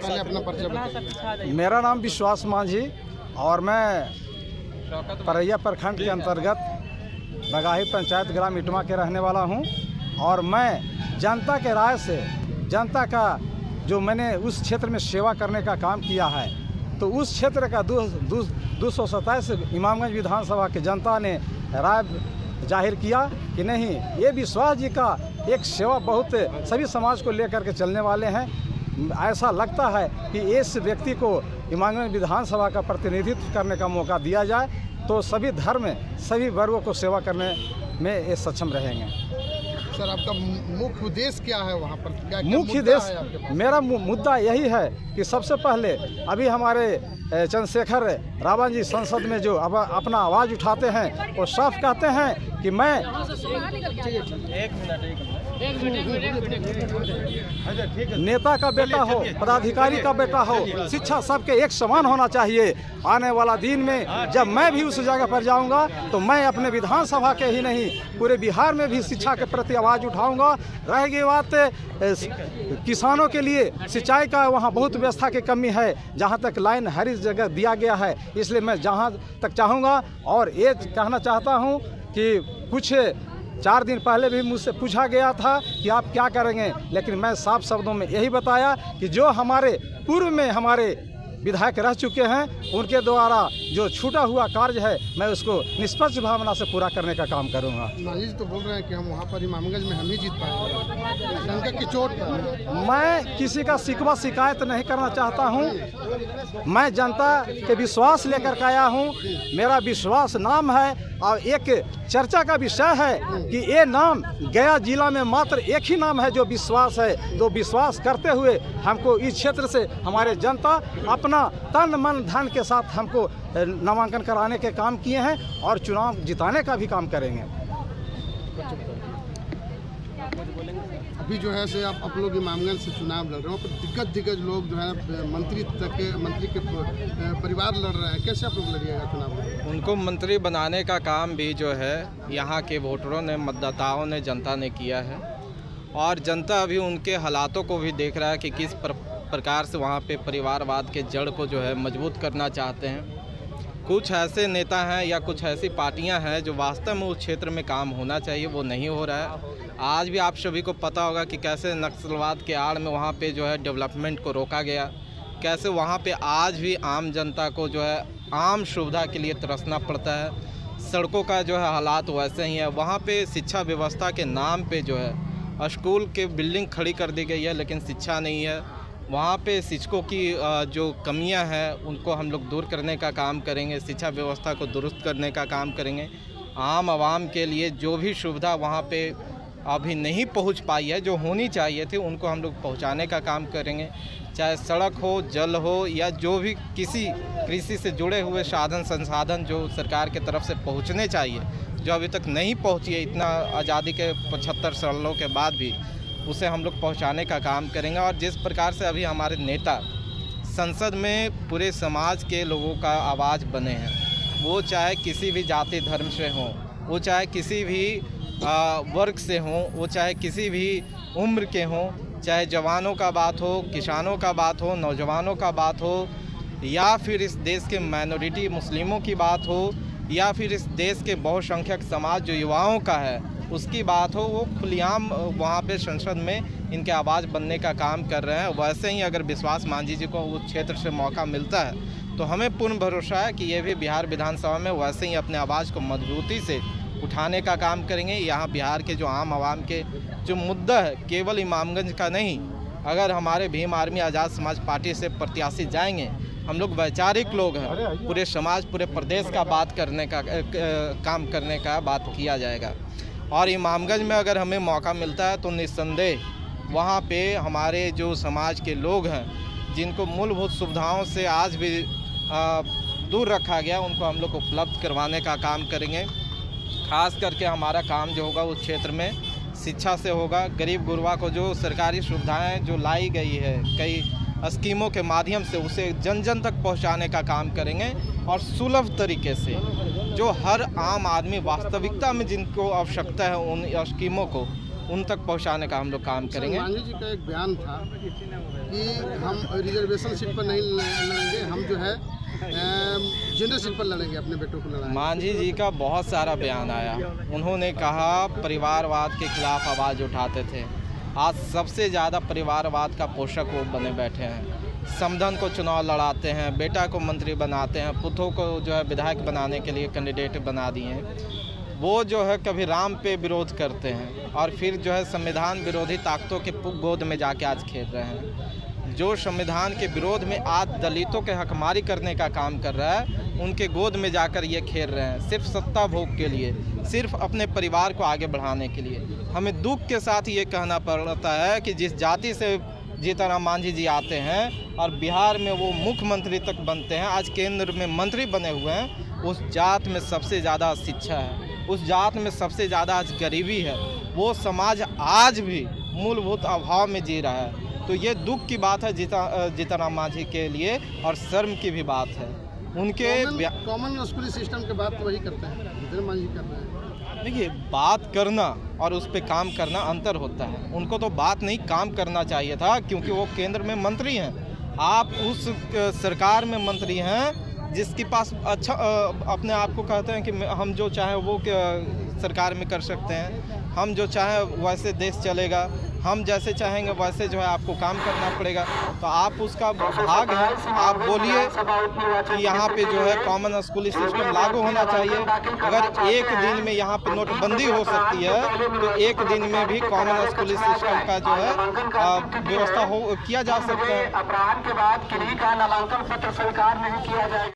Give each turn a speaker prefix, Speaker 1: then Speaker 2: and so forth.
Speaker 1: पहले अपना परिचय बताइए।
Speaker 2: मेरा नाम विश्वास मांझी और मैं परैया प्रखंड के अंतर्गत बगाही पंचायत ग्राम इटवा के रहने वाला हूं और मैं जनता के राय से जनता का जो मैंने उस क्षेत्र में सेवा करने का काम किया है तो उस क्षेत्र का 227 इमामगंज विधानसभा की जनता ने राय जाहिर किया कि नहीं, ये विश्वास जी का एक सेवा बहुत सभी समाज को लेकर के चलने वाले हैं। ऐसा लगता है कि इस व्यक्ति को इमामगंज विधानसभा का प्रतिनिधित्व करने का मौका दिया जाए तो सभी धर्म सभी वर्गों को सेवा करने में ये सक्षम रहेंगे।
Speaker 1: सर, आपका मुख्य उद्देश्य क्या है वहाँ पर?
Speaker 2: मुख्य उद्देश्य मेरा मुद्दा यही है कि सबसे पहले अभी हमारे चंद्रशेखर रावण जी संसद में जो अपना आवाज़ उठाते हैं वो साफ कहते हैं कि मैं नेता का बेटा हो, पदाधिकारी का बेटा हो, शिक्षा सबके एक समान होना चाहिए। आने वाला दिन में जब मैं भी उस जगह पर जाऊंगा तो मैं अपने विधानसभा के ही नहीं पूरे बिहार में भी शिक्षा के प्रति आवाज़ उठाऊंगा। रह गई बात किसानों के लिए सिंचाई का, वहाँ बहुत व्यवस्था की कमी है, जहाँ तक लाइन हर जगह दिया गया है। इसलिए मैं जहाँ तक चाहूँगा और ये कहना चाहता हूँ कि कुछ 4 दिन पहले भी मुझसे पूछा गया था कि आप क्या करेंगे, लेकिन मैं साफ शब्दों में यही बताया कि जो हमारे पूर्व में हमारे विधायक रह चुके हैं उनके द्वारा जो छूटा हुआ कार्य है मैं उसको निष्पक्ष भावना से पूरा करने का काम करूंगा।
Speaker 1: मांझी जी तो बोल रहे हैं कि हम वहाँ पर इमामगंज में हम ही जीत पाएंगे, डंका की चोट पर।
Speaker 2: मैं किसी का शिकवा शिकायत नहीं करना चाहता हूं। मैं जनता के विश्वास लेकर के आया हूं। मेरा विश्वास नाम है और एक चर्चा का विषय है कि ये नाम गया जिला में मात्र एक ही नाम है जो विश्वास है। तो विश्वास करते हुए हमको इस क्षेत्र से हमारे जनता अपना तन मन धन के साथ हमको नामांकन कराने के काम किए हैं और चुनाव जिताने का भी काम करेंगे।
Speaker 1: अभी जो है से आप लोग इमामगंज से चुनाव लड़ रहे हो, पर दिग्गज लोग जो है मंत्री के परिवार लड़ रहे हैं, कैसे आप लोग लड़िएगा चुनाव?
Speaker 3: उनको मंत्री बनाने का काम भी जो है यहाँ के वोटरों ने, मतदाताओं ने, जनता ने किया है और जनता अभी उनके हालातों को भी देख रहा है कि किस प्रकार से वहाँ पे परिवारवाद के जड़ को जो है मजबूत करना चाहते हैं। कुछ ऐसे नेता हैं या कुछ ऐसी पार्टियां हैं जो वास्तव में उस क्षेत्र में काम होना चाहिए वो नहीं हो रहा है। आज भी आप सभी को पता होगा कि कैसे नक्सलवाद के आड़ में वहाँ पे जो है डेवलपमेंट को रोका गया, कैसे वहाँ पे आज भी आम जनता को जो है आम सुविधा के लिए तरसना पड़ता है। सड़कों का जो है हालात वैसे ही है। वहाँ पे शिक्षा व्यवस्था के नाम पे जो है स्कूल के बिल्डिंग खड़ी कर दी गई है लेकिन शिक्षा नहीं है। वहाँ पे शिक्षकों की जो कमियां हैं उनको हम लोग दूर करने का काम करेंगे, शिक्षा व्यवस्था को दुरुस्त करने का काम करेंगे। आम आवाम के लिए जो भी सुविधा वहाँ पे अभी नहीं पहुँच पाई है, जो होनी चाहिए थी, उनको हम लोग पहुँचाने का काम करेंगे। चाहे सड़क हो, जल हो या जो भी किसी कृषि से जुड़े हुए साधन संसाधन जो सरकार के तरफ से पहुँचने चाहिए, जो अभी तक नहीं पहुँची है, इतना आज़ादी के 75 सालों के बाद भी, उसे हम लोग पहुंचाने का काम करेंगे। और जिस प्रकार से अभी हमारे नेता संसद में पूरे समाज के लोगों का आवाज़ बने हैं, वो चाहे किसी भी जाति धर्म से हों, वो चाहे किसी भी वर्ग से हों, वो चाहे किसी भी उम्र के हों, चाहे जवानों का बात हो, किसानों का बात हो, नौजवानों का बात हो, या फिर इस देश के माइनॉरिटी मुस्लिमों की बात हो, या फिर इस देश के बहुसंख्यक समाज जो युवाओं का है उसकी बात हो, वो खुलेआम वहाँ पे संसद में इनके आवाज़ बनने का काम कर रहे हैं। वैसे ही अगर विश्वास मांझी जी को उस क्षेत्र से मौका मिलता है तो हमें पूर्ण भरोसा है कि ये भी बिहार विधानसभा में वैसे ही अपने आवाज़ को मजबूती से उठाने का काम करेंगे। यहाँ बिहार के जो आम आवाम के जो मुद्दा है, केवल इमामगंज का नहीं, अगर हमारे भीम आर्मी आज़ाद समाज पार्टी से प्रत्याशी जाएंगे, हम लोग वैचारिक लोग हैं, पूरे समाज पूरे प्रदेश का बात करने का काम करने का बात किया जाएगा। और इमामगंज में अगर हमें मौका मिलता है तो निस्संदेह वहाँ पे हमारे जो समाज के लोग हैं जिनको मूलभूत सुविधाओं से आज भी दूर रखा गया, उनको हम लोग उपलब्ध करवाने का काम करेंगे। खास करके हमारा काम जो होगा उस क्षेत्र में शिक्षा से होगा। गरीब गुरबा को जो सरकारी सुविधाएं जो लाई गई है कई स्कीमों के माध्यम से, उसे जन जन तक पहुंचाने का काम करेंगे और सुलभ तरीके से जो हर आम आदमी वास्तविकता में जिनको आवश्यकता है उन स्कीमों को उन तक पहुंचाने का हम लोग काम करेंगे।
Speaker 1: मांझी जी का एक बयान था कि हम रिजर्वेशन सीट पर नहीं लड़ेंगे, हम जो है जनरल सीट पर लड़ेंगे, अपने बेटों को लड़ाएंगे।
Speaker 3: मांझी जी का बहुत सारा बयान आया। उन्होंने कहा परिवारवाद के खिलाफ आवाज़ उठाते थे, आज सबसे ज़्यादा परिवारवाद का पोषक वो बने बैठे हैं। समधन को चुनाव लड़ाते हैं, बेटा को मंत्री बनाते हैं, पुतों को जो है विधायक बनाने के लिए कैंडिडेट बना दिए हैं। वो जो है कभी राम पे विरोध करते हैं और फिर जो है संविधान विरोधी ताकतों के गोद में जाके आज खेल रहे हैं। जो संविधान के विरोध में आज दलितों के हकमारी करने का काम कर रहा है, उनके गोद में जाकर ये खेल रहे हैं, सिर्फ सत्ता भोग के लिए, सिर्फ अपने परिवार को आगे बढ़ाने के लिए। हमें दुख के साथ ये कहना पड़ता है कि जिस जाति से जीतन राम मांझी जी आते हैं और बिहार में वो मुख्यमंत्री तक बनते हैं, आज केंद्र में मंत्री बने हुए हैं, उस जात में सबसे ज़्यादा शिक्षा है, उस जात में सबसे ज़्यादा आज गरीबी है। वो समाज आज भी मूलभूत अभाव में जी रहा है। तो ये दुख की बात है जीतन राम मांझी के लिए और शर्म की भी बात है। उनके
Speaker 1: कॉमन स्कूल सिस्टम के बात तो वही करते हैं, जीतन राम मांझी कर रहे हैं।
Speaker 3: देखिए, बात करना और उस पर काम करना अंतर होता है। उनको तो बात नहीं, काम करना चाहिए था, क्योंकि वो केंद्र में मंत्री हैं। आप उस सरकार में मंत्री हैं जिसके पास अच्छा अपने आप को कहते हैं कि हम जो चाहें वो सरकार में कर सकते हैं, हम जो चाहें वैसे देश चलेगा, हम जैसे चाहेंगे वैसे जो है आपको काम करना पड़ेगा। तो आप उसका भाग है, आप बोलिए कि यहाँ पे जो है कॉमन स्कूल सिस्टम लागू होना चाहिए। अगर एक दिन में यहाँ पे नोटबंदी हो सकती है तो एक दिन में भी कॉमन स्कूल सिस्टम का जो है व्यवस्था किया जा सकता है।
Speaker 4: अपराध के बाद किसी का नामांकन पत्र स्वीकार नहीं किया जाएगा।